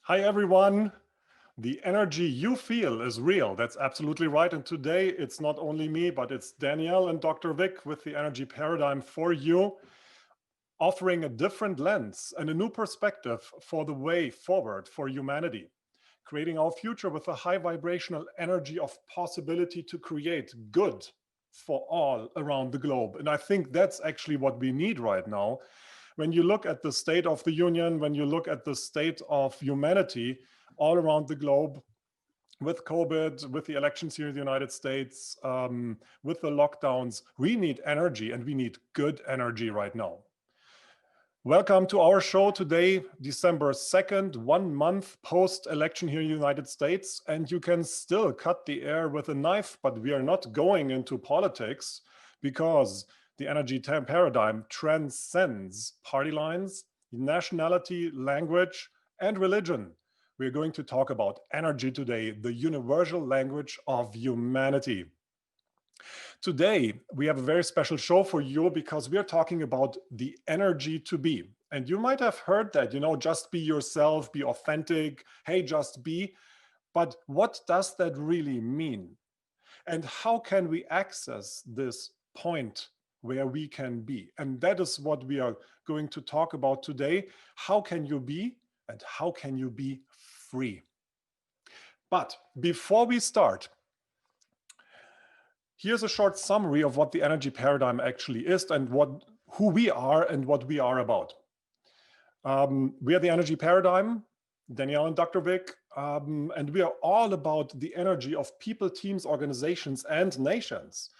Hi, everyone. The energy you feel is real. That's absolutely right. And today it's not only me, but it's Danielle and Dr. Vic with the energy paradigm for you, offering a different lens and a new perspective for the way forward for humanity, creating our future with a high vibrational energy of possibility to create good for all around the globe. And I think that's actually what we need right now. When you look at the state of the union, when you look at the state of humanity all around the globe, with COVID, with the elections here in the United States, with the lockdowns, we need energy, and we need good energy right now. Welcome to our show today, December 2nd, 1 month post-election here in the United States, and you can still cut the air with a knife, but we are not going into politics because the energy paradigm transcends party lines, nationality, language, and religion. We're going to talk about energy today, the universal language of humanity. Today, we have a very special show for you because we are talking about the energy to be. And you might have heard that, just be yourself, be authentic, hey, just be. But what does that really mean? And how can we access this point where we can be? And that is what we are going to talk about today. How can you be, and how can you be free? But before we start, here's a short summary of what the energy paradigm actually is and who we are and what we are about. We are the energy paradigm, Danielle and Dr. Vic, and we are all about the energy of people, teams, organizations, and nations.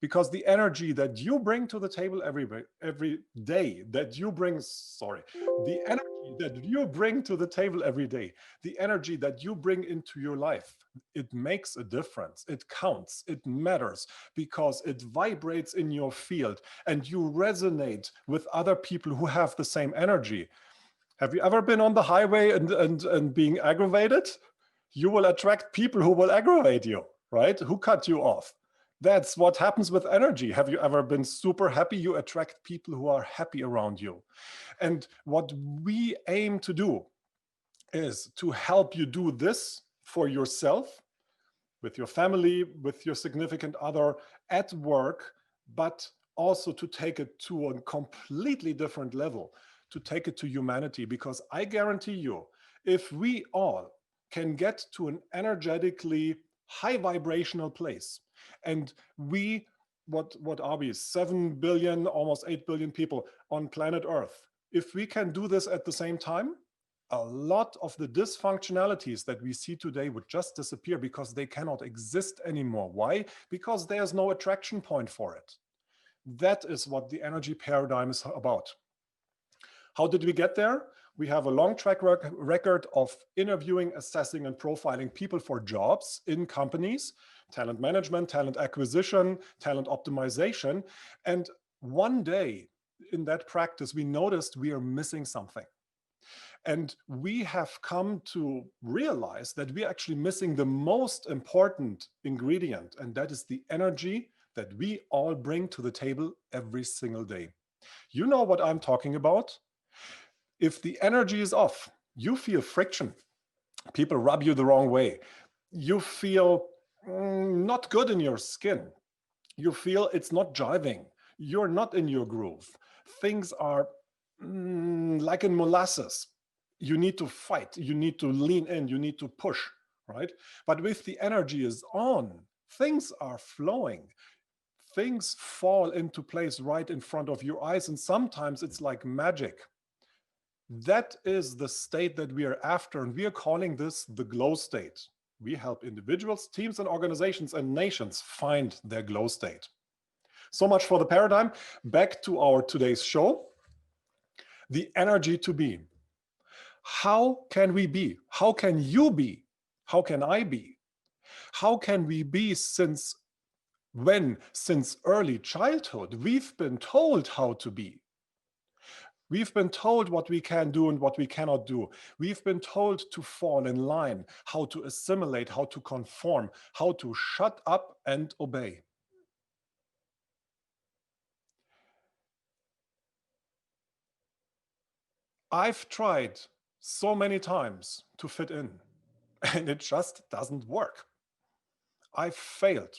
Because the energy that you bring to the table every day, the energy that you bring to the table every day, the energy that you bring into your life, it makes a difference. It counts. It matters because it vibrates in your field and you resonate with other people who have the same energy. Have you ever been on the highway and being aggravated? You will attract people who will aggravate you, right? Who cut you off. That's what happens with energy. Have you ever been super happy? You attract people who are happy around you. And what we aim to do is to help you do this for yourself, with your family, with your significant other, at work, but also to take it to a completely different level, to take it to humanity. Because I guarantee you, if we all can get to an energetically high vibrational place, and what are we, 7 billion, almost 8 billion people on planet Earth. If we can do this at the same time, a lot of the dysfunctionalities that we see today would just disappear because they cannot exist anymore. Why? Because there's no attraction point for it. That is what the energy paradigm is about. How did we get there? We have a long track record of interviewing, assessing, and profiling people for jobs in companies, talent management, talent acquisition, talent optimization. And one day in that practice, we noticed we are missing something. And we have come to realize that we're actually missing the most important ingredient, and that is the energy that we all bring to the table every single day. You know what I'm talking about? If the energy is off, you feel friction. People rub you the wrong way. You feel not good in your skin. You feel it's not jiving. You're not in your groove. Things are like in molasses. You need to fight. You need to lean in. You need to push, right? But if the energy is on, things are flowing. Things fall into place right in front of your eyes. And sometimes it's like magic. That is the state that we are after, and we are calling this the glow state. We help individuals, teams, and organizations and nations find their glow state. So much for the paradigm. Back to our today's show, the energy to be. How can we be? How can you be? How can I be? How can we be since when? Since early childhood, we've been told how to be. We've been told what we can do and what we cannot do. We've been told to fall in line, how to assimilate, how to conform, how to shut up and obey. I've tried so many times to fit in, and it just doesn't work. I failed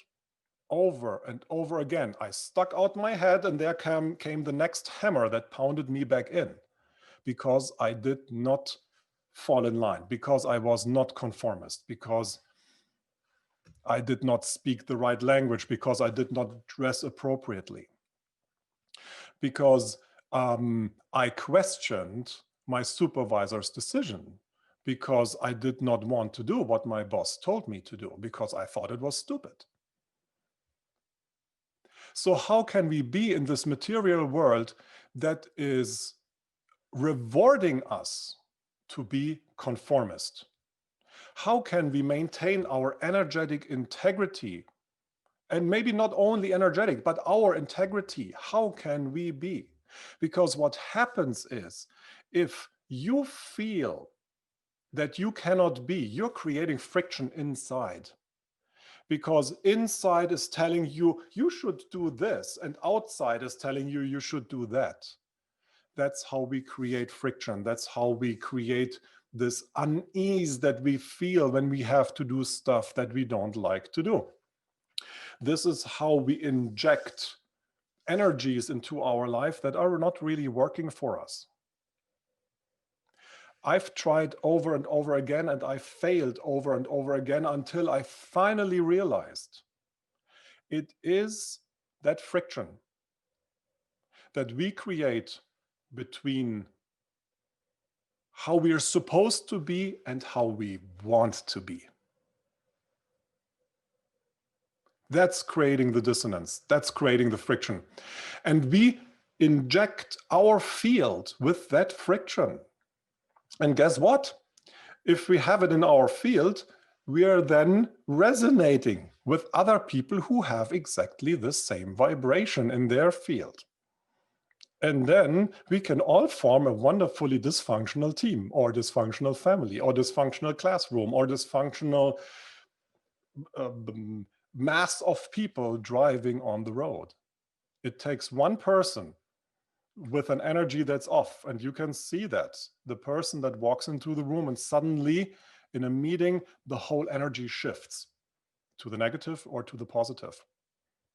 over and over again. I stuck out my head, and there came the next hammer that pounded me back in, because I did not fall in line, because I was not conformist, because I did not speak the right language, because I did not dress appropriately, because I questioned my supervisor's decision, because I did not want to do what my boss told me to do, because I thought it was stupid. So how can we be in this material world that is rewarding us to be conformist? How can we maintain our energetic integrity? And maybe not only energetic, but our integrity. How can we be? Because what happens is, if you feel that you cannot be, you're creating friction inside. Because inside is telling you, you should do this, and outside is telling you, you should do that. That's how we create friction. That's how we create this unease that we feel when we have to do stuff that we don't like to do. This is how we inject energies into our life that are not really working for us. I've tried over and over again, and I failed over and over again until I finally realized it is that friction that we create between how we are supposed to be and how we want to be. That's creating the dissonance. That's creating the friction. And we inject our field with that friction. And guess what? If we have it in our field, we are then resonating with other people who have exactly the same vibration in their field. And then we can all form a wonderfully dysfunctional team, or dysfunctional family, or dysfunctional classroom, or dysfunctional mass of people driving on the road. It takes one person with an energy that's off, and you can see that. The person that walks into the room and suddenly in a meeting, the whole energy shifts to the negative or to the positive.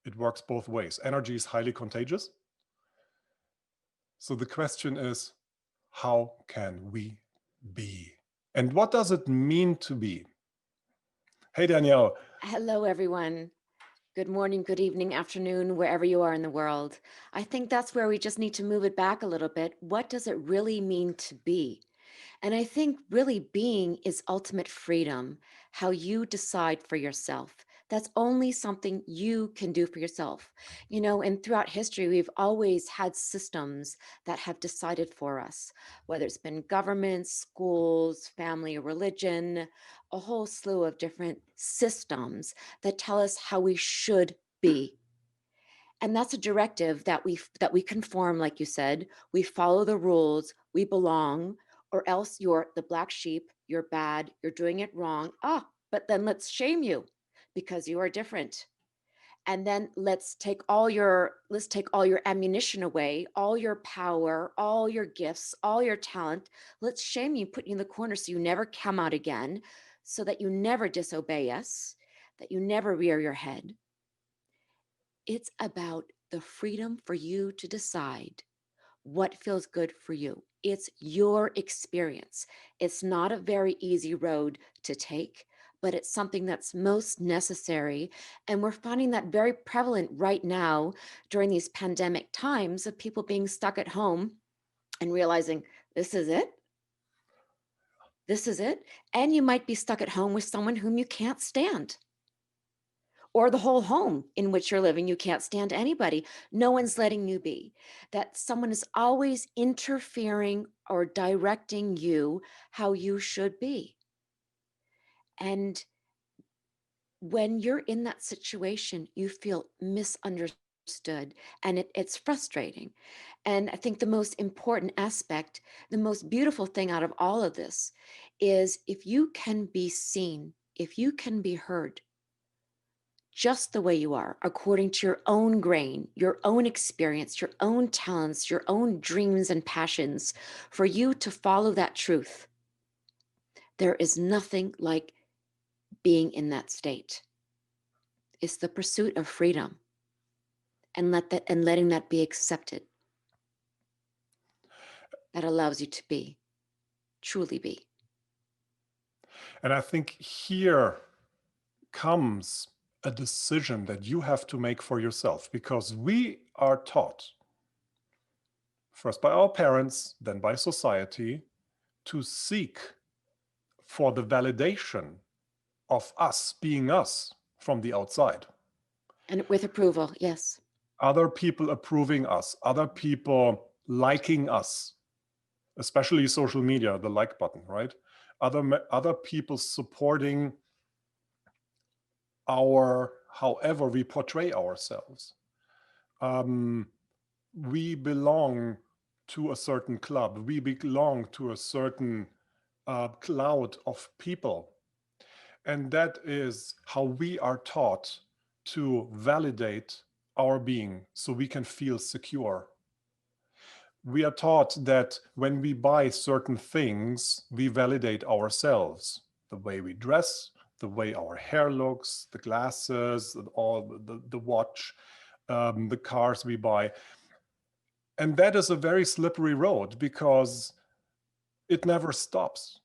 It works both ways. Energy is highly contagious. So the question is, how can we be? And what does it mean to be? Hey, Danielle. Hello, everyone. Good morning, good evening, afternoon, wherever you are in the world. I think that's where we just need to move it back a little bit. What does it really mean to be? And I think really being is ultimate freedom, how you decide for yourself. That's only something you can do for yourself. And throughout history, we've always had systems that have decided for us, whether it's been government, schools, family, religion, a whole slew of different systems that tell us how we should be. And that's a directive that we conform, like you said. We follow the rules, we belong, or else you're the black sheep, you're bad, you're doing it wrong. But then let's shame you because you are different. And then let's take all your ammunition away, all your power, all your gifts, all your talent. Let's shame you, put you in the corner so you never come out again, so that you never disobey us, that you never rear your head. It's about the freedom for you to decide what feels good for you. It's your experience. It's not a very easy road to take, but it's something that's most necessary. And we're finding that very prevalent right now during these pandemic times of people being stuck at home and realizing this is it. This is it. And you might be stuck at home with someone whom you can't stand, or the whole home in which you're living. You can't stand anybody. No one's letting you be. That someone is always interfering or directing you how you should be. And when you're in that situation, you feel misunderstood and it's frustrating. And I think the most important aspect, the most beautiful thing out of all of this is if you can be seen, if you can be heard just the way you are, according to your own grain, your own experience, your own talents, your own dreams and passions, for you to follow that truth, there is nothing like being in that state. It's the pursuit of freedom and letting that be accepted. That allows you to be, truly be. And I think here comes a decision that you have to make for yourself, because we are taught, first by our parents, then by society, to seek for the validation of us being us from the outside. And with approval, yes. Other people approving us, other people liking us, especially social media, the like button, right? Other people supporting however we portray ourselves. We belong to a certain club. We belong to a certain cloud of people. And that is how we are taught to validate our being so we can feel secure. We are taught that when we buy certain things, we validate ourselves, the way we dress, the way our hair looks, the glasses, all the watch, the cars we buy. And that is a very slippery road because it never stops,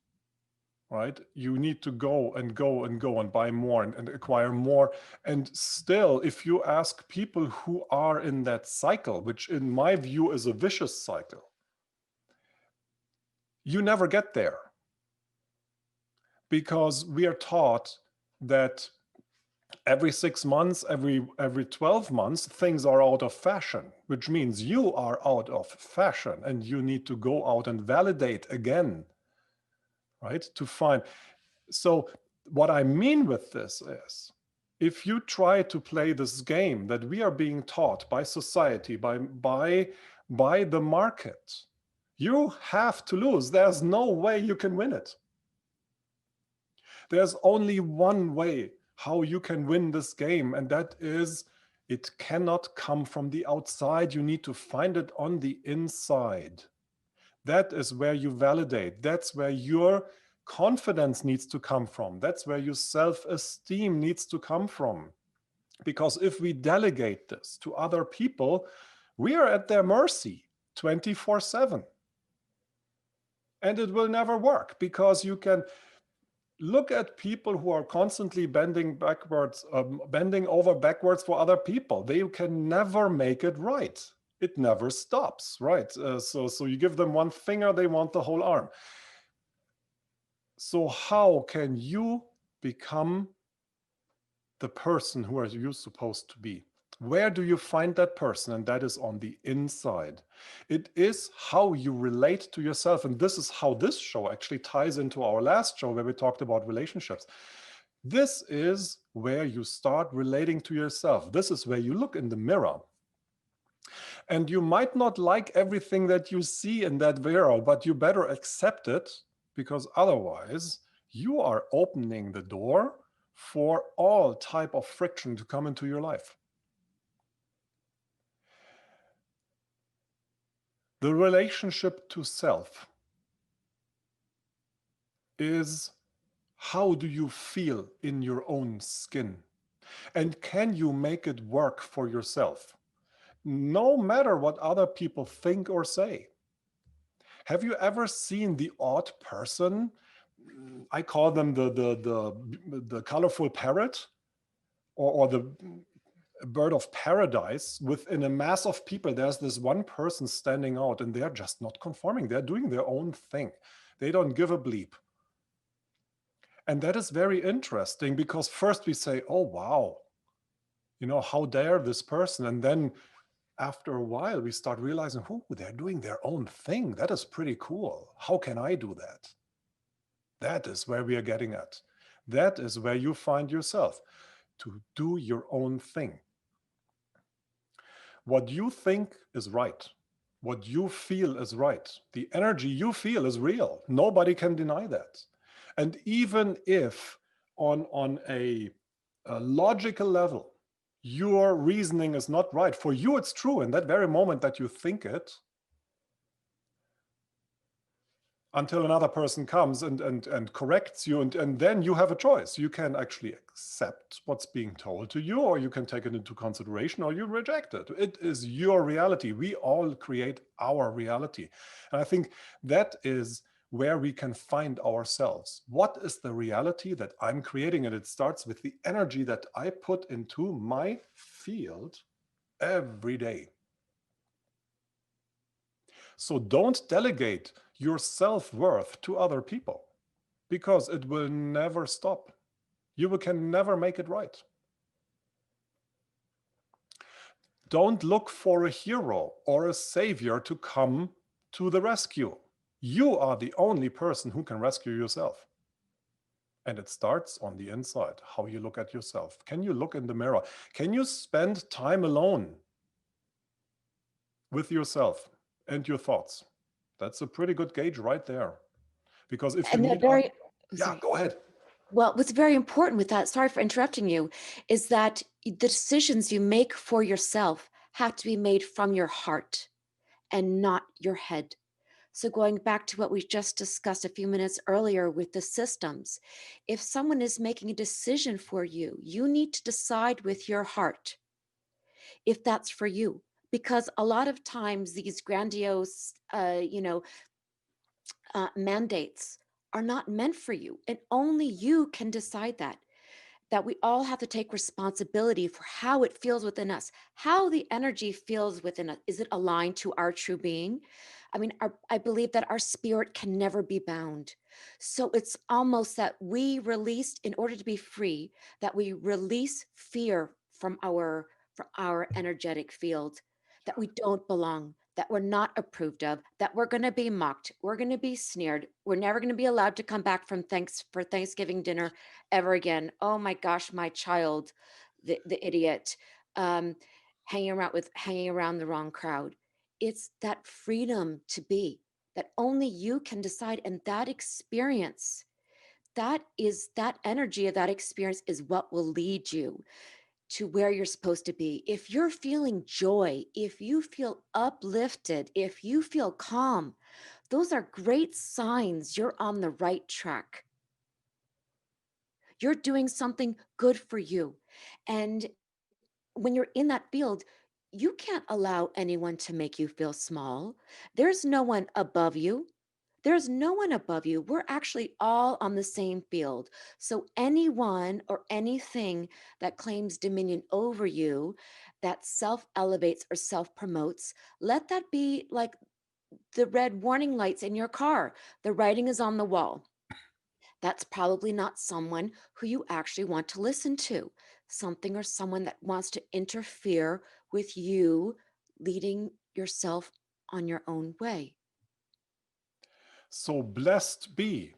right? You need to go and go and go and buy more and acquire more. And still, if you ask people who are in that cycle, which in my view is a vicious cycle, you never get there, because we are taught that every 6 months, every 12 months, things are out of fashion, which means you are out of fashion and you need to go out and validate again, right? To find. So what I mean with this is, if you try to play this game that we are being taught by society, by the market, you have to lose. There's no way you can win it. There's only one way how you can win this game, and that is, it cannot come from the outside. You need to find it on the inside. That is where you validate. That's where your confidence needs to come from. That's where your self-esteem needs to come from. Because if we delegate this to other people, we are at their mercy 24/7. And it will never work, because you can look at people who are constantly bending over backwards for other people. They can never make it right. It never stops, right? So you give them one finger, they want the whole arm. So how can you become the person who are you supposed to be? Where do you find that person? And that is on the inside. It is how you relate to yourself. And this is how this show actually ties into our last show where we talked about relationships. This is where you start relating to yourself. This is where you look in the mirror. And you might not like everything that you see in that mirror, but you better accept it, because otherwise you are opening the door for all type of friction to come into your life. The relationship to self is, how do you feel in your own skin? And can you make it work for yourself? No matter what other people think or say. Have you ever seen the odd person? I call them the colorful parrot, or the bird of paradise. Within a mass of people, there's this one person standing out, and they're just not conforming. They're doing their own thing. They don't give a bleep. And that is very interesting, because first we say, oh, wow, How dare this person? And then after a while, we start realizing, oh, they're doing their own thing. That is pretty cool. How can I do that? That is where we are getting at. That is where you find yourself, to do your own thing. What you think is right, what you feel is right, the energy you feel is real. Nobody can deny that. And even if on a logical level, your reasoning is not right, for you it's true in that very moment that you think it, until another person comes and corrects you, and then you have a choice. You can actually accept what's being told to you, or you can take it into consideration, or you reject it. It is your reality. We all create our reality. And I think that is where we can find ourselves. What is the reality that I'm creating? And it starts with the energy that I put into my field every day. So don't delegate your self-worth to other people, because it will never stop. You can never make it right. Don't look for a hero or a savior to come to the rescue. You are the only person who can rescue yourself. And it starts on the inside, how you look at yourself. Can you look in the mirror? Can you spend time alone with yourself and your thoughts? That's a pretty good gauge right there. Because if you And need, that very, oh, yeah, sorry. go ahead. Well, what's very important with that, sorry for interrupting you, is that the decisions you make for yourself have to be made from your heart and not your head. So, going back to what we just discussed a few minutes earlier with the systems, if someone is making a decision for you, you need to decide with your heart if that's for you. Because a lot of times these grandiose, mandates are not meant for you, and only you can decide that we all have to take responsibility for how it feels within us, how the energy feels within us. Is it aligned to our true being? I mean, I believe that our spirit can never be bound. So it's almost that we released, in order to be free, that we release fear from our energetic field, that we don't belong, that we're not approved of, that we're going to be mocked, we're going to be sneered, we're never going to be allowed to come back from Thanksgiving dinner ever again. Oh my gosh, my child, the idiot, um, hanging around the wrong crowd. It's that freedom to be, that only you can decide, and that experience, that energy of that experience is what will lead you to where you're supposed to be. If you're feeling joy, if you feel uplifted, if you feel calm, those are great signs you're on the right track. You're doing something good for you. And when you're in that field, you can't allow anyone to make you feel small. There's no one above you. There's no one above you. We're actually all on the same field. So, anyone or anything that claims dominion over you, that self elevates or self promotes, let that be like the red warning lights in your car. The writing is on the wall. That's probably not someone who you actually want to listen to. Something or someone that wants to interfere with you leading yourself on your own way. So blessed be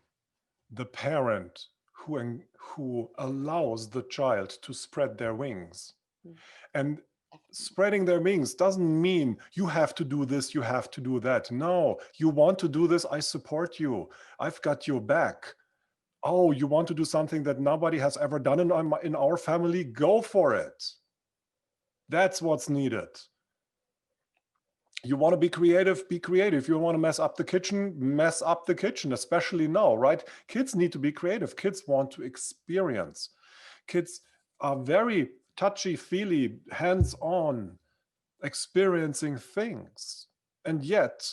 the parent who allows the child to spread their wings. Mm, And definitely. spreading their wings doesn't mean you have to do this, you have to do that. No, you want to do this, I support you. I've got your back. Oh, you want to do something that nobody has ever done in our family? Go for it. That's what's needed. You want to be creative, be creative. You want to mess up the kitchen, mess up the kitchen, especially now, right? Kids need to be creative. Kids want to experience. Kids are very touchy-feely, hands-on, experiencing things. And yet,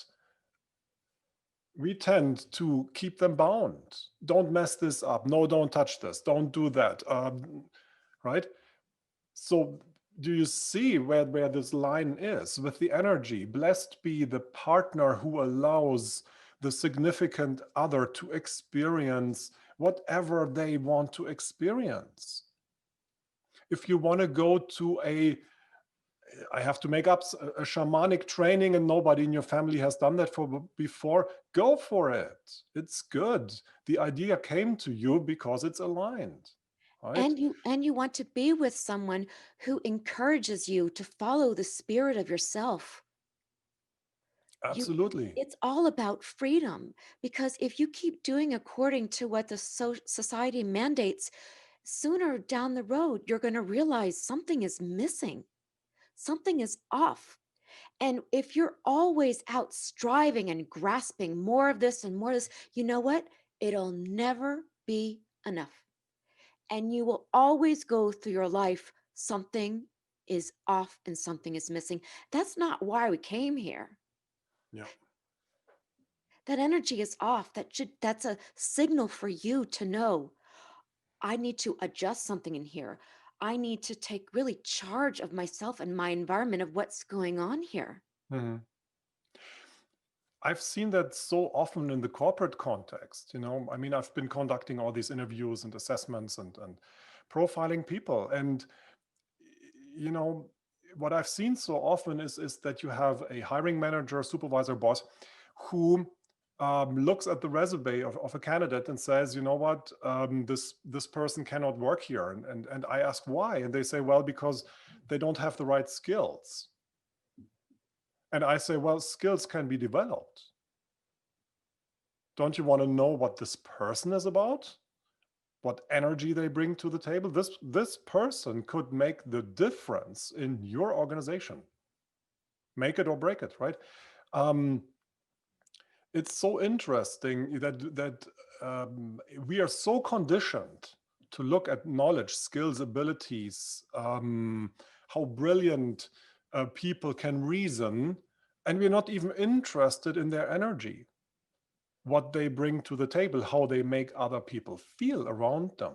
we tend to keep them bound. Don't mess this up. No, don't touch this. Don't do that. Right? So do you see where this line is with the energy? Blessed be the partner who allows the significant other to experience whatever they want to experience. If you want to go to I have to make up a shamanic training and nobody in your family has done that before, go for it. It's good. The idea came to you because it's aligned, right? And you want to be with someone who encourages you to follow the spirit of yourself. You Absolutely. It's all about freedom, because if you keep doing according to what the society mandates, sooner down the road you're going to realize something is missing. Something is off. And if you're always out striving and grasping more of this and more of this, you know what? It'll never be enough. And you will always go through your life, something is off and something is missing. That's not why we came here. Yeah. That energy is off. That's a signal for you to know, I need to adjust something in here. I need to take really charge of myself and my environment, of what's going on here. Mhm. I've seen that so often in the corporate context. I mean, I've been conducting all these interviews and assessments and profiling people. And, you know, what I've seen so often is that you have a hiring manager, supervisor, boss who looks at the resume of a candidate and says, you know what, this person cannot work here. And I ask why. And they say, well, because they don't have the right skills. And I say, well, skills can be developed. Don't you want to know what this person is about? What energy they bring to the table? This person could make the difference in your organization. Make it or break it, right? Um, it's so interesting that we are so conditioned to look at knowledge, skills, abilities, how brilliant people can reason, and we're not even interested in their energy, what they bring to the table, how they make other people feel around them.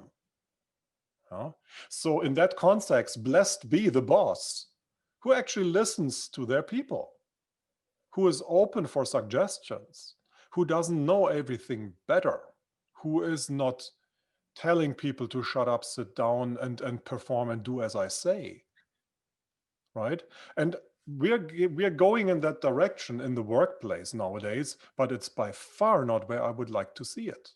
Yeah? So in that context, blessed be the boss who actually listens to their people, who is open for suggestions, who doesn't know everything better, who is not telling people to shut up, sit down, and perform and do as I say, right? And we are going in that direction in the workplace nowadays, but it's by far not where I would like to see it.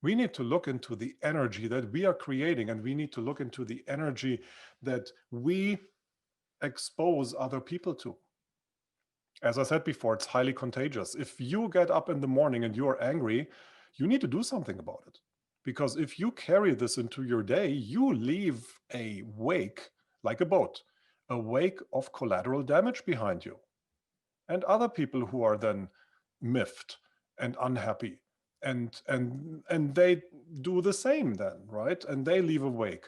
We need to look into the energy that we are creating, and we need to look into the energy that we expose other people to. As I said before, it's highly contagious. If you get up in the morning and you're angry, you need to do something about it. Because if you carry this into your day, you leave a wake, like a boat, a wake of collateral damage behind you. And other people who are then miffed and unhappy. And they do the same then, right? And they leave a wake.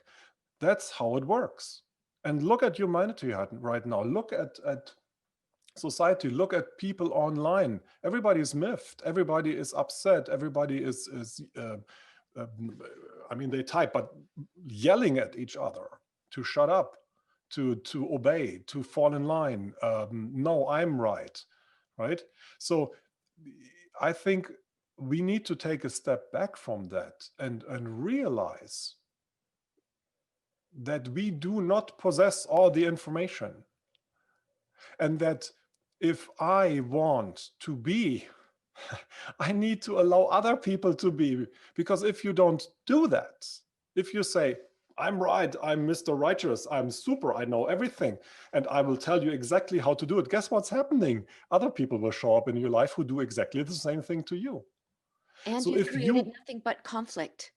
That's how it works. And look at humanity right now. Look at society. Look at people online. Everybody is miffed. Everybody is upset. Everybody is I mean, they type, but yelling at each other to shut up, to obey, to fall in line. No, I'm right, right? So I think we need to take a step back from that and realize that we do not possess all the information, and that if I want to be, I need to allow other people to be. Because if you don't do that, if you say, I'm right, I'm Mr. Righteous, I'm super, I know everything, and I will tell you exactly how to do it, guess what's happening? Other people will show up in your life who do exactly the same thing to you. And So you've if created you, nothing but conflict,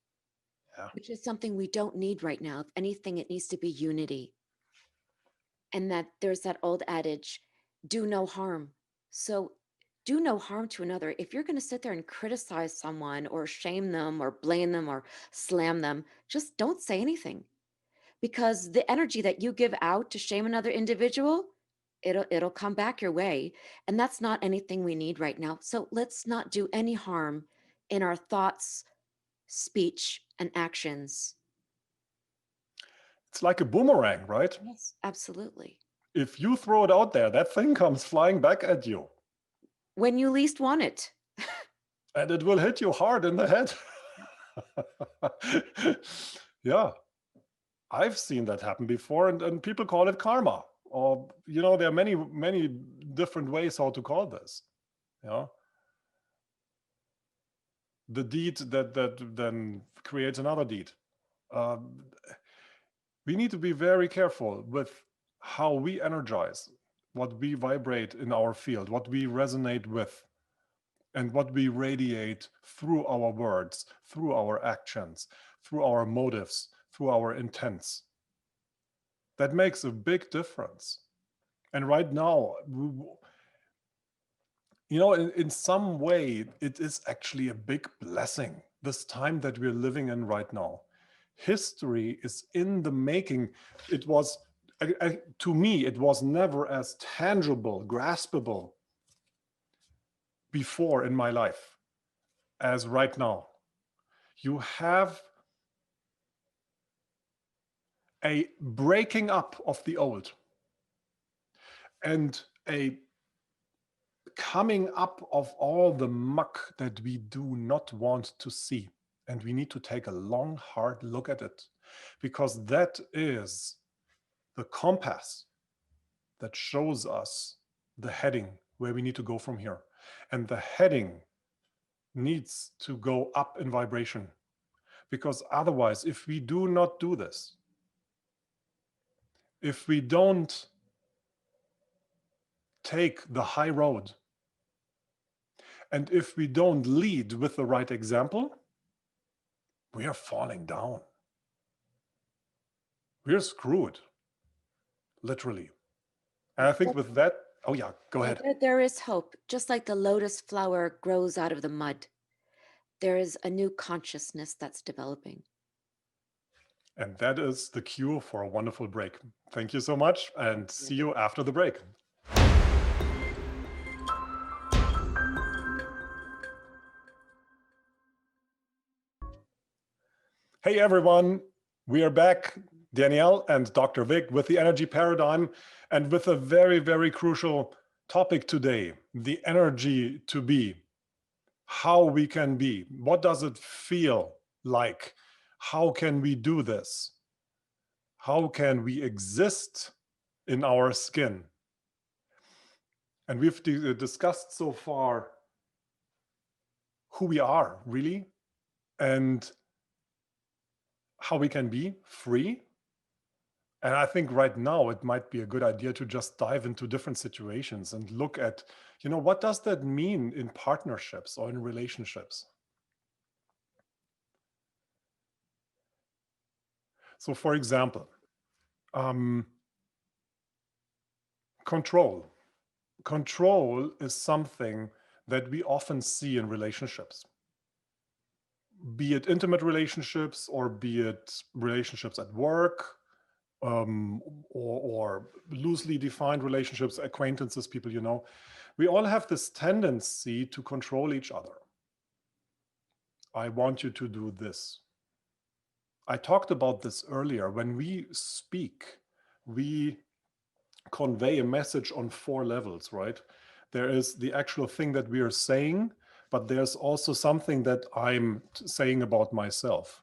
yeah, which is something we don't need right now. If anything, it needs to be unity. And that there's that old adage, do no harm. So do no harm to another. If you're going to sit there and criticize someone or shame them or blame them or slam them, just don't say anything, because the energy that you give out to shame another individual, it'll come back your way. And that's not anything we need right now. So let's not do any harm in our thoughts, speech, and actions. it's like a boomerang, right? Yes, absolutely. If you throw it out there, that thing comes flying back at you, When you least want it. and it will hit you hard in the head. Yeah. I've seen that happen before, and people call it karma. Or, there are many, many different ways how to call this. The deed that then creates another deed. We need to be very careful with how we energize, what we vibrate in our field, what we resonate with, and what we radiate through our words, through our actions, through our motives, through our intents. That makes a big difference. And right now, in some way, it is actually a big blessing, this time that we're living in right now. History is in the making. It was, to me, it was never as tangible, graspable before in my life as right now. You have a breaking up of the old and a coming up of all the muck that we do not want to see. And we need to take a long, hard look at it, because that is the compass that shows us the heading where we need to go from here. And the heading needs to go up in vibration, because otherwise, if we do not do this, if we don't take the high road, and if we don't lead with the right example, we are falling down. We're screwed, literally. And I think with that, oh yeah, go ahead. There is hope. Just like the lotus flower grows out of the mud, there is a new consciousness that's developing. And that is the cue for a wonderful break. Thank you so much, and see you after the break. Hey everyone, we are back, Danielle and Dr. Vic, with the energy paradigm, and with a very, very crucial topic today, the energy to be, how we can be. What does it feel like? How can we do this? How can we exist in our skin? And we've discussed so far who we are, really, and how we can be free. And I think right now it might be a good idea to just dive into different situations and look at, what does that mean in partnerships or in relationships? So for example, control. Control is something that we often see in relationships, be it intimate relationships or be it relationships at work, or loosely defined relationships, acquaintances, people you know. We all have this tendency to control each other. I want you to do this. I talked about this earlier. When we speak, we convey a message on 4 levels, right? There is the actual thing that we are saying, but there's also something that I'm saying about myself.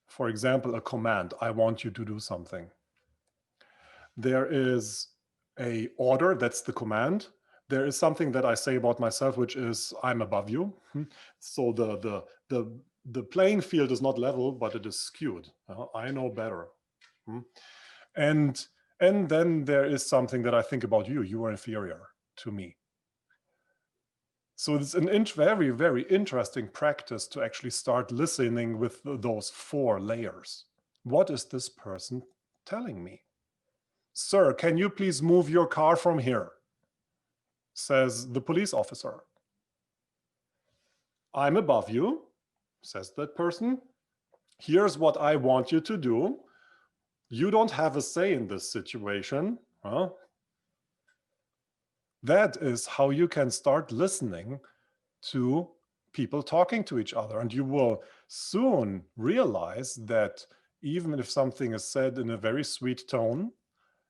For example, a command, I want you to do something. There is a order, that's the command. There is something that I say about myself, which is I'm above you. So the playing field is not level, but it is skewed. I know better. And then there is something that I think about you. You are inferior to me. So it's an very, very interesting practice to actually start listening with those 4 layers. What is this person telling me? Sir, can you please move your car from here? Says the police officer. I'm above you, says that person. Here's what I want you to do. You don't have a say in this situation. That is how you can start listening to people talking to each other. And you will soon realize that even if something is said in a very sweet tone,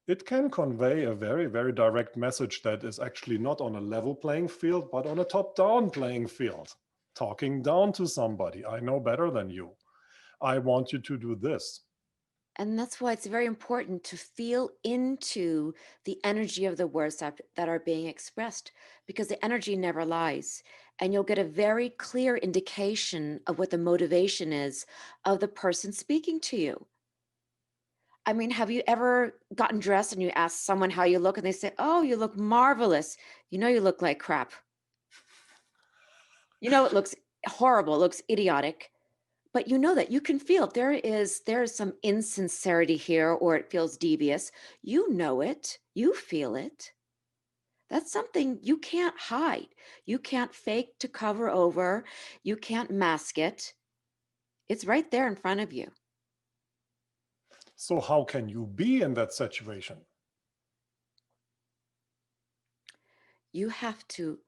it can convey a very, very direct message that is actually not on a level playing field, but on a top-down playing field. Talking down to somebody. I know better than you. I want you to do this. And that's why it's very important to feel into the energy of the words that are being expressed, because the energy never lies. And you'll get a very clear indication of what the motivation is of the person speaking to you. I mean, have you ever gotten dressed and you ask someone how you look and they say, "Oh, you look marvelous." You know, you look like crap. You know, it looks horrible, it looks idiotic. But you know that you can feel there is some insincerity here, or it feels devious. You know it, you feel it. That's something you can't hide. You can't fake to cover over. You can't mask it. It's right there in front of you. So how can you be in that situation? You have to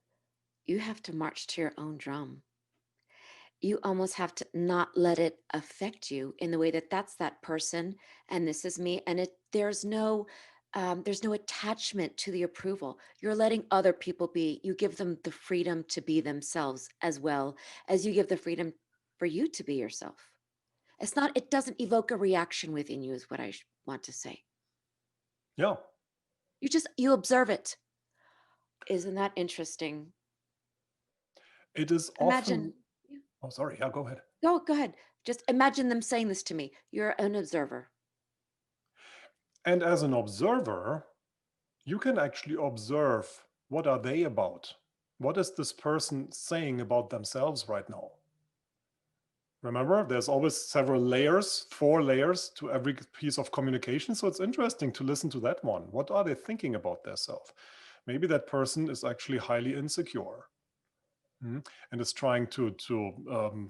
you have to march to your own drum. You almost have to not let it affect you in the way that that's that person and this is me, and there's no attachment to the approval. You're letting other people be. You give them the freedom to be themselves, as well as you give the freedom for you to be yourself. It doesn't evoke a reaction within you, is what I want to say. Yeah, You observe it. Isn't that interesting? it is often. Imagine. Oh, sorry. Yeah, go ahead. Go ahead. Just imagine them saying this to me. You're an observer. And as an observer, you can actually observe, what are they about? What is this person saying about themselves right now? Remember, there's always several layers, 4 layers to every piece of communication. So it's interesting to listen to that one. What are they thinking about their self? Maybe that person is actually highly insecure, and is trying to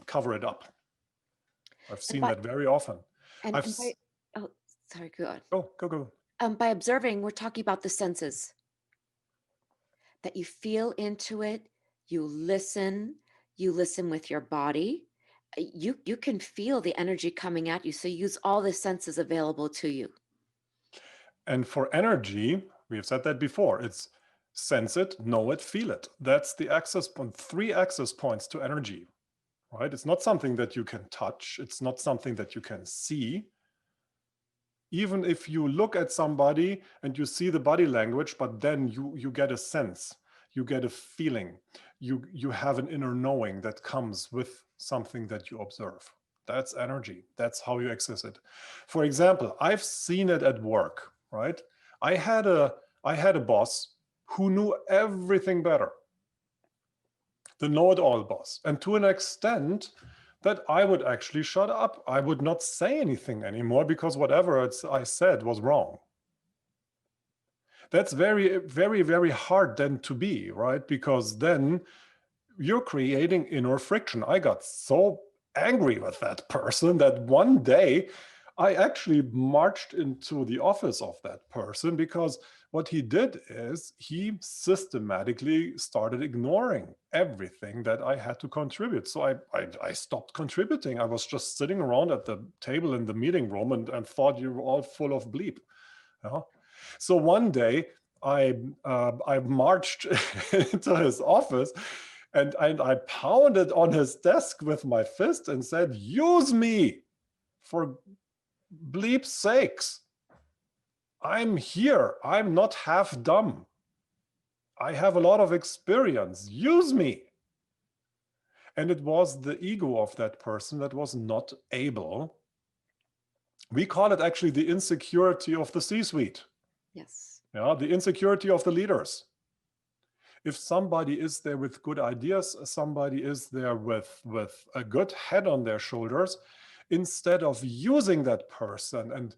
cover it up. I've And seen by that very often. and by oh, sorry, go on. Go. By observing, we're talking about the senses, that you feel into it, you listen with your body. You can feel the energy coming at you. So use all the senses available to you. And for energy, we have said that before. It's sense it, know it, feel it. That's the access point, 3 access points to energy, right? It's not something that you can touch. It's not something that you can see. Even if you look at somebody and you see the body language, but then you get a sense, you get a feeling, you have an inner knowing that comes with something that you observe. That's energy. That's how you access it. For example, I've seen it at work, right? I had a boss who knew everything better, the know-it-all boss, and to an extent that I would actually shut up. I would not say anything anymore because whatever I said was wrong. That's very, very, very hard then to be, right? Because then you're creating inner friction. I got so angry with that person that one day I actually marched into the office of that person, because what he did is he systematically started ignoring everything that I had to contribute. So I stopped contributing. I was just sitting around at the table in the meeting room and thought you were all full of bleep. You know? So one day I marched into his office and I pounded on his desk with my fist and said, "Use me for bleep's sakes. I'm here. I'm not half dumb. I have a lot of experience. Use me." And it was the ego of that person that was not able. We call it actually the insecurity of the C-suite. Yes. Yeah, the insecurity of the leaders. If somebody is there with good ideas, somebody is there with a good head on their shoulders, instead of using that person and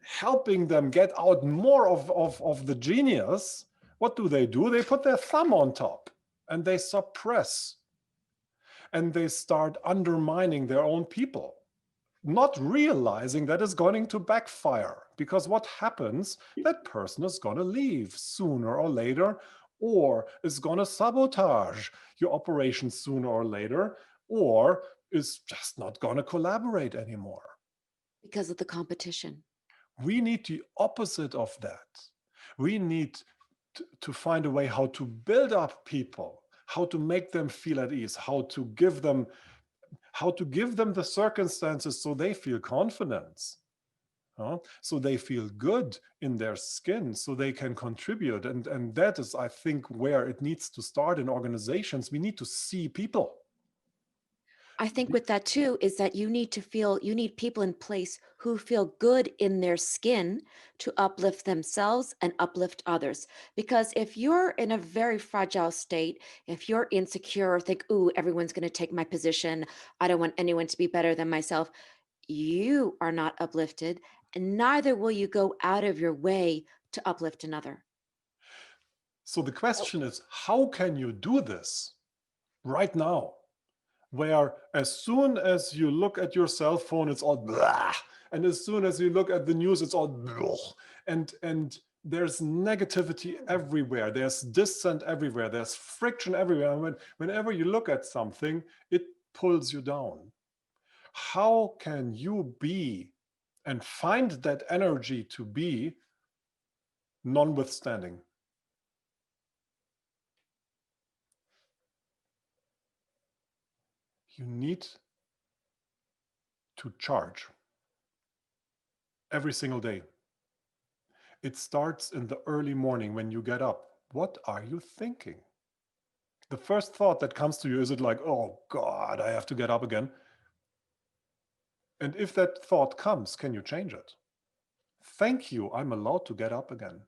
helping them get out more of the genius, what do? They put their thumb on top and they suppress and they start undermining their own people, not realizing that is going to backfire. Because what happens, that person is going to leave sooner or later, or is going to sabotage your operation sooner or later, or is just not going to collaborate anymore. Because of the competition. We need the opposite of that. We need to find a way how to build up people, how to make them feel at ease, how to give them, how to give them the circumstances so they feel confidence, so they feel good in their skin, so they can contribute. And that is, I think, where it needs to start in organizations. We need to see people. I think with that too is that you need people in place who feel good in their skin to uplift themselves and uplift others. Because if you're in a very fragile state, if you're insecure or think, ooh, everyone's going to take my position, I don't want anyone to be better than myself, you are not uplifted, and neither will you go out of your way to uplift another. So the question is, how can you do this right now? Where as soon as you look at your cell phone, it's all blah. And as soon as you look at the news, it's all blah. And there's negativity everywhere. There's dissent everywhere. There's friction everywhere. And whenever you look at something, it pulls you down. How can you be and find that energy to be notwithstanding? You need to charge every single day. It starts in the early morning when you get up. What are you thinking? The first thought that comes to you, is it like, oh God, I have to get up again? And if that thought comes, can you change it? Thank you, I'm allowed to get up again.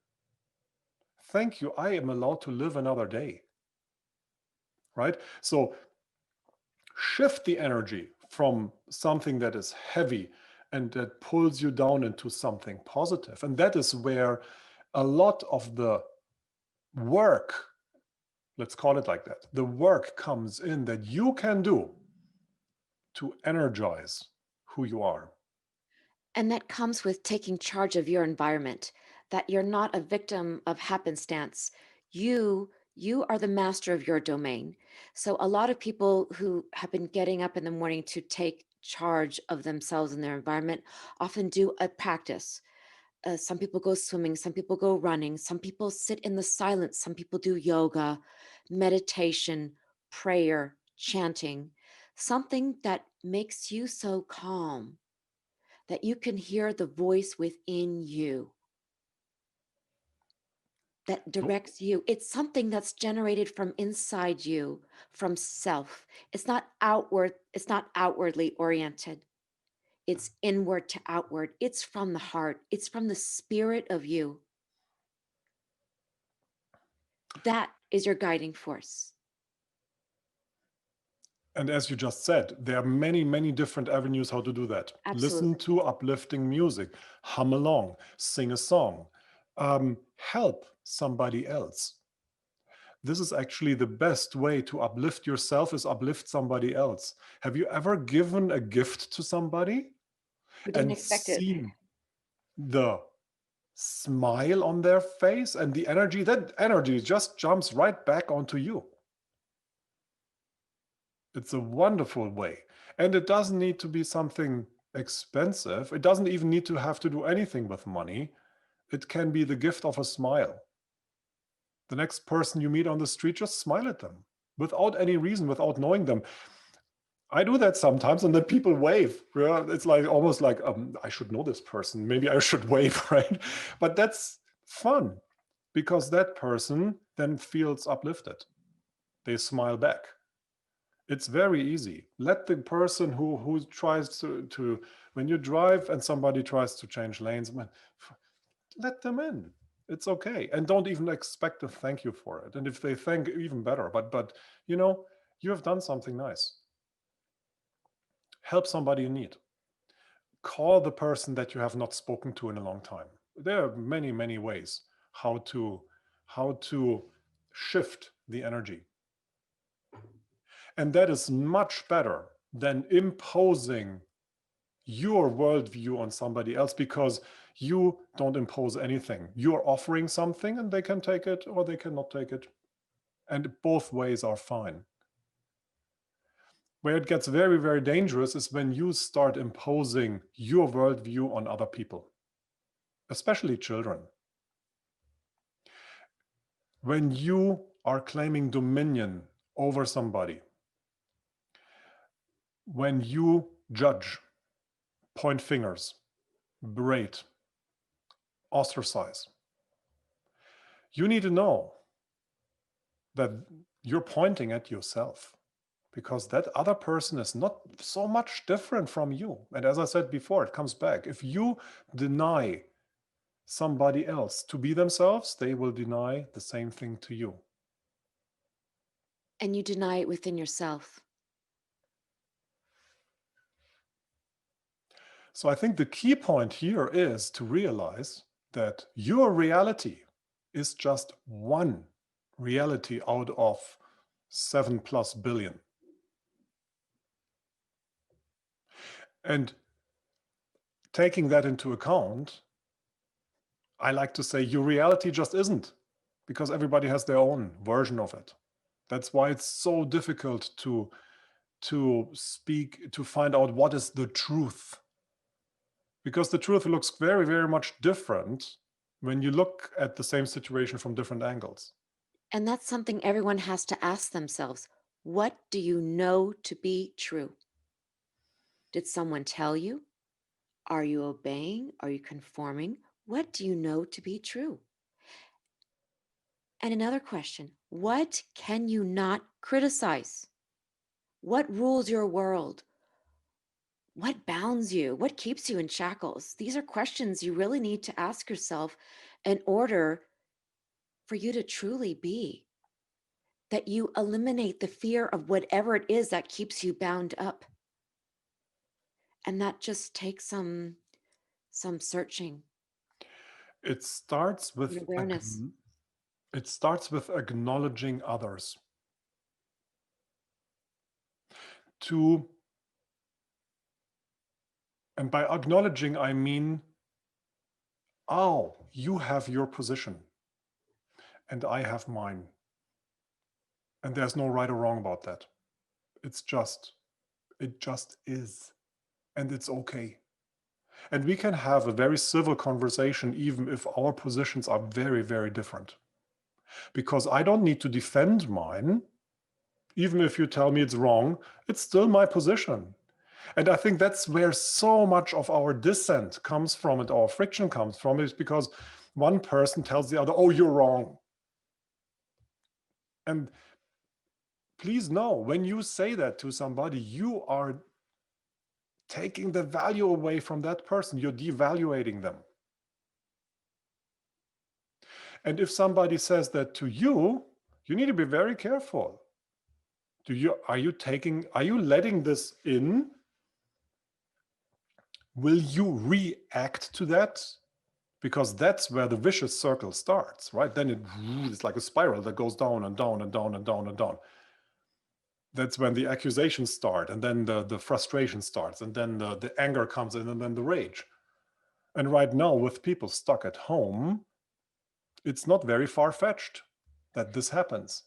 Thank you, I am allowed to live another day. Right? So shift the energy from something that is heavy and that pulls you down into something positive. And that is where a lot of the work, let's call it like that, the work comes in that you can do to energize who you are. And that comes with taking charge of your environment, that you're not a victim of happenstance. You are the master of your domain. So a lot of people who have been getting up in the morning to take charge of themselves and their environment often do a practice. Some people go swimming, some people go running, some people sit in the silence, some people do yoga, meditation, prayer, chanting, something that makes you so calm that you can hear the voice within you that directs you. It's something that's generated from inside you, from self. It's not outwardly oriented. It's inward to outward. It's from the heart. It's from the spirit of you. That is your guiding force. And as you just said, there are many, many different avenues how to do that. Listen Absolutely. to uplifting music, hum along, sing a song, help somebody else. This is actually the best way to uplift yourself, is uplift somebody else. Have you ever given a gift to somebody We didn't and expect it. seen the smile on their face and the energy? That energy just jumps right back onto you. It's a wonderful way. And it doesn't need to be something expensive. It doesn't even need to have to do anything with money. It can be the gift of a smile. The next person you meet on the street, just smile at them without any reason, without knowing them. I do that sometimes, and then people wave. Yeah, it's like almost like, I should know this person. Maybe I should wave, right? But that's fun because that person then feels uplifted. They smile back. It's very easy. Let the person who tries to when you drive and somebody tries to change lanes, let them in. It's okay, and don't even expect a thank you for it. And if they thank, even better. But you have done something nice. Help somebody in need. Call the person that you have not spoken to in a long time. There are many, many ways how to shift the energy. And that is much better than imposing your worldview on somebody else, because you don't impose anything. You're offering something and they can take it or they cannot take it. And both ways are fine. Where it gets very, very dangerous is when you start imposing your worldview on other people, especially children. When you are claiming dominion over somebody, When you judge, point fingers, berate, ostracize, you need to know that you're pointing at yourself, because that other person is not so much different from you. And as I said before, it comes back. If you deny somebody else to be themselves, they will deny the same thing to you. And you deny it within yourself. So I think the key point here is to realize that your reality is just one reality out of 7+ billion. And taking that into account, I like to say your reality just isn't, because everybody has their own version of it. That's why it's so difficult to speak, to find out what is the truth, because the truth looks very, very much different when you look at the same situation from different angles. And that's something everyone has to ask themselves. What do you know to be true? Did someone tell you? Are you obeying? Are you conforming? What do you know to be true? And another question, what can you not criticize? What rules your world? What bounds you? What keeps you in shackles? These are questions you really need to ask yourself in order for you to truly be. That you eliminate the fear of whatever it is that keeps you bound up. And that just takes some searching It starts and with awareness. acknowledging others. To And by acknowledging, I mean, oh, you have your position and I have mine. And there's no right or wrong about that. It just is. And it's okay. And we can have a very civil conversation even if our positions are very, very different. Because I don't need to defend mine. Even if you tell me it's wrong, it's still my position. And I think that's where so much of our dissent comes from and our friction comes from, is because one person tells the other, oh, you're wrong. And please know, when you say that to somebody, you are taking the value away from that person. You're devaluating them. And if somebody says that to you, you need to be very careful. Are you letting this in? Will you react to that? Because that's where the vicious circle starts, right? Then it's like a spiral that goes down and down and down and down and down. That's when the accusations start, and then the frustration starts, and then the anger comes in, and then the rage. And right now, with people stuck at home, it's not very far-fetched that this happens.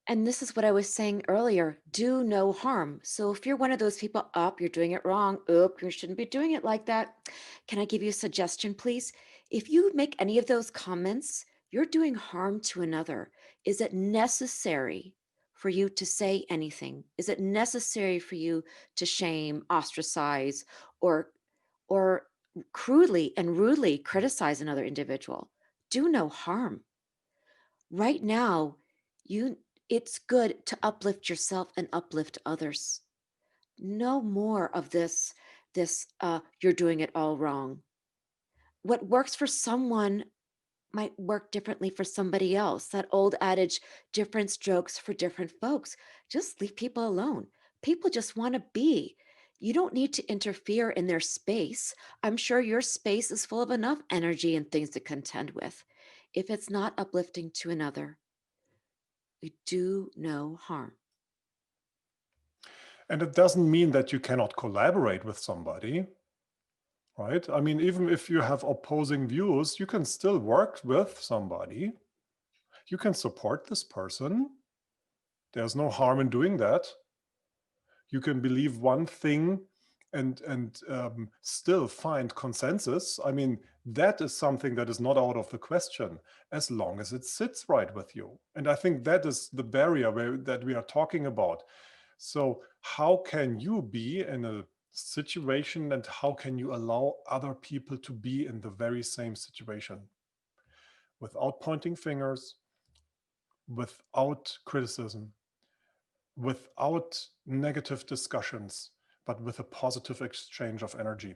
And this is what I was saying earlier, do no harm. So if you're one of those people, up, you're doing it wrong, up, you shouldn't be doing it like that. Can I give you a suggestion, please? If you make any of those comments, you're doing harm to another. Is it necessary for you to say anything? Is it necessary for you to shame, ostracize, or crudely and rudely criticize another individual? Do no harm. Right now, you it's good to uplift yourself and uplift others. No more of this you're doing it all wrong. What works for someone might work differently for somebody else. That old adage, different strokes for different folks. Just leave people alone. People just want to be. You don't need to interfere in their space. I'm sure your space is full of enough energy and things to contend with. If it's not uplifting to another, we do no harm. And it doesn't mean that you cannot collaborate with somebody, right? I mean, even if you have opposing views, you can still work with somebody. You can support this person. There's no harm in doing that. You can believe one thing and still find consensus. I mean, that is something that is not out of the question, as long as it sits right with you. And I think that is the barrier that we are talking about. So How can you be in a situation, and how can you allow other people to be in the very same situation without pointing fingers, without criticism, without negative discussions, but with a positive exchange of energy?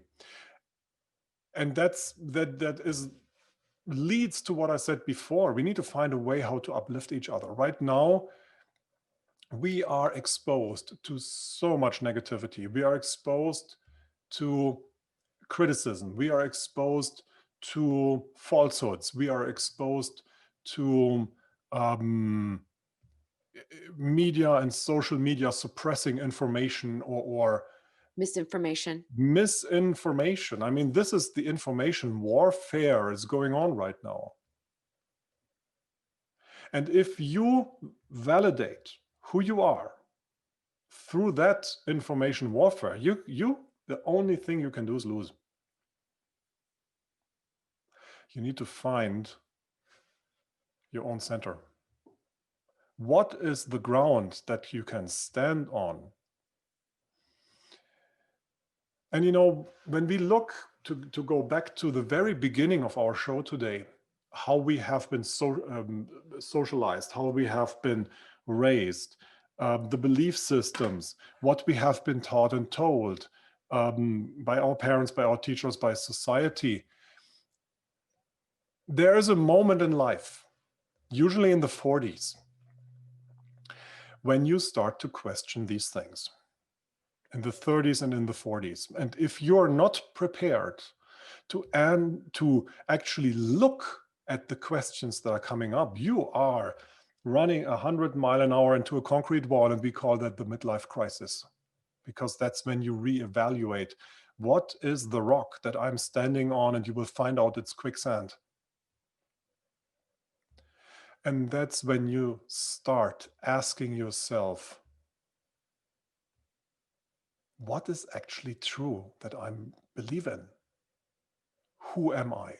And that is leads to what I said before. We need to find a way how to uplift each other. Right now, we are exposed to so much negativity. We are exposed to criticism. We are exposed to falsehoods. We are exposed to media and social media suppressing information or Misinformation. misinformation. I mean, this is the information warfare is going on right now. And if you validate who you are through that information warfare, the only thing you can do is lose. You need to find your own center. What is the ground that you can stand on? And when we look to go back to the very beginning of our show today, how we have been socialized, how we have been raised, the belief systems, what we have been taught and told by our parents, by our teachers, by society. There is a moment in life, usually in the 40s, when you start to question these things. In the 30s and in the 40s. And if you're not prepared to actually look at the questions that are coming up, you are running 100 miles an hour into a concrete wall, and we call that the midlife crisis, because that's when you reevaluate what is the rock that I'm standing on, and you will find out it's quicksand. And that's when you start asking yourself, what is actually true that I believe in? Who am I?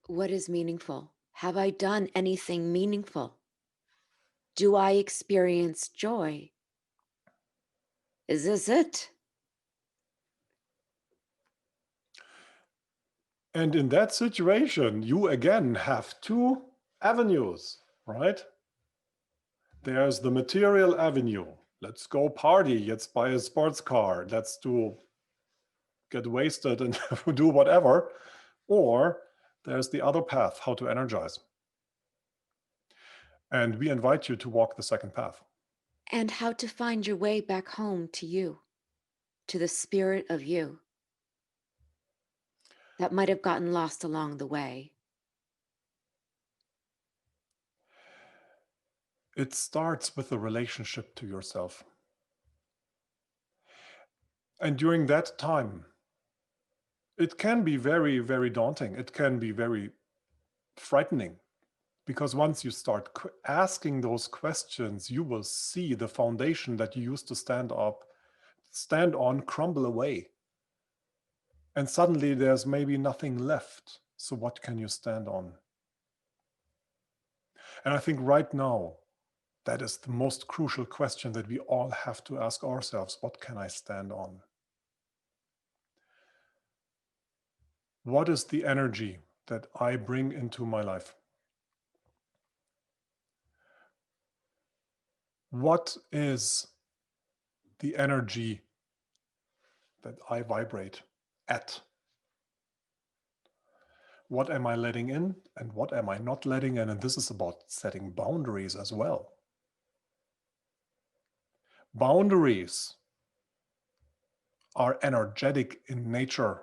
What is meaningful? Have I done anything meaningful? Do I experience joy? Is this it? And in that situation, you again have two avenues, right? There's the material avenue. Let's go party. Let's buy a sports car. Let's get wasted and do whatever. Or there's the other path, how to energize. And we invite you to walk the second path. And how to find your way back home to you, to the spirit of you that might have gotten lost along the way. It starts with a relationship to yourself. And during that time, it can be very, very daunting. It can be very frightening, because once you start asking those questions, you will see the foundation that you used to stand on crumble away. And suddenly there's maybe nothing left. So what can you stand on? And I think right now, that is the most crucial question that we all have to ask ourselves. What can I stand on? What is the energy that I bring into my life? What is the energy that I vibrate at? What am I letting in and what am I not letting in? And this is about setting boundaries as well. Boundaries are energetic in nature.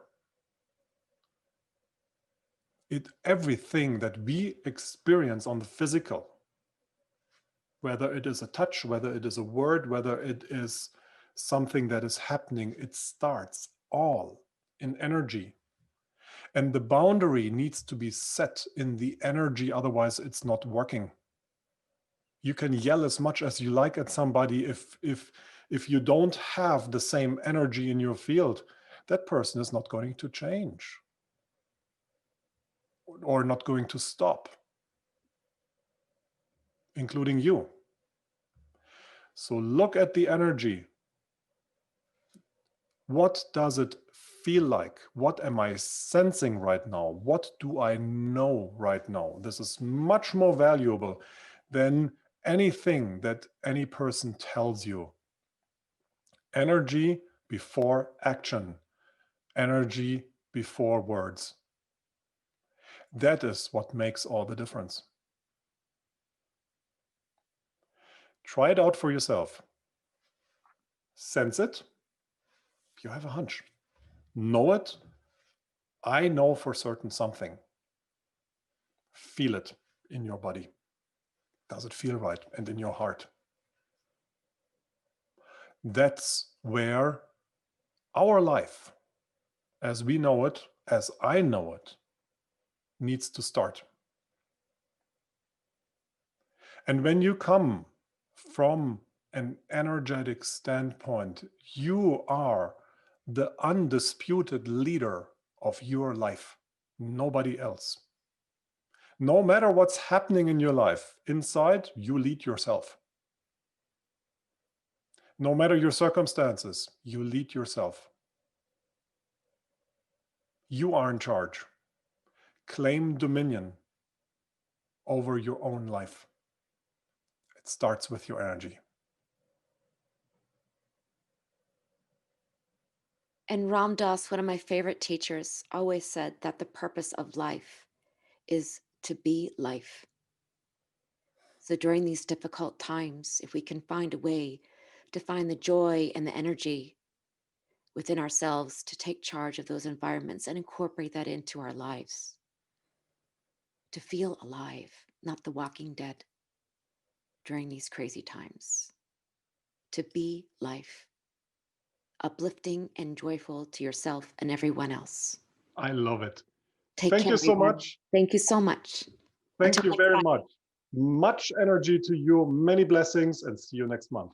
Everything that we experience on the physical, whether it is a touch, whether it is a word, whether it is something that is happening, it starts all in energy. And the boundary needs to be set in the energy, otherwise it's not working. You can yell as much as you like at somebody. If you don't have the same energy in your field, that person is not going to change or not going to stop, including you. So look at the energy What does it feel like? What am I sensing right now? What do I know right now? This is much more valuable than anything that any person tells you. Energy before action, energy before words. That is what makes all the difference. Try it out for yourself. Sense it. You have a hunch. Know it. I know for certain something. Feel it in your body. Does it feel right? And in your heart. That's where our life, as we know it, as I know it, needs to start. And when you come from an energetic standpoint, you are the undisputed leader of your life, nobody else. No matter what's happening in your life, inside, you lead yourself. No matter your circumstances, you lead yourself. You are in charge. Claim dominion over your own life. It starts with your energy. And Ram Dass, one of my favorite teachers, always said that the purpose of life is to be life. So during these difficult times, if we can find a way to find the joy and the energy within ourselves to take charge of those environments and incorporate that into our lives, to feel alive, not the walking dead during these crazy times, to be life, uplifting and joyful to yourself and everyone else. I love it. Take Thank care, you so everyone. much. Thank you so much. Thank Until you next very time. much. Much energy to you, many blessings, and see you next month.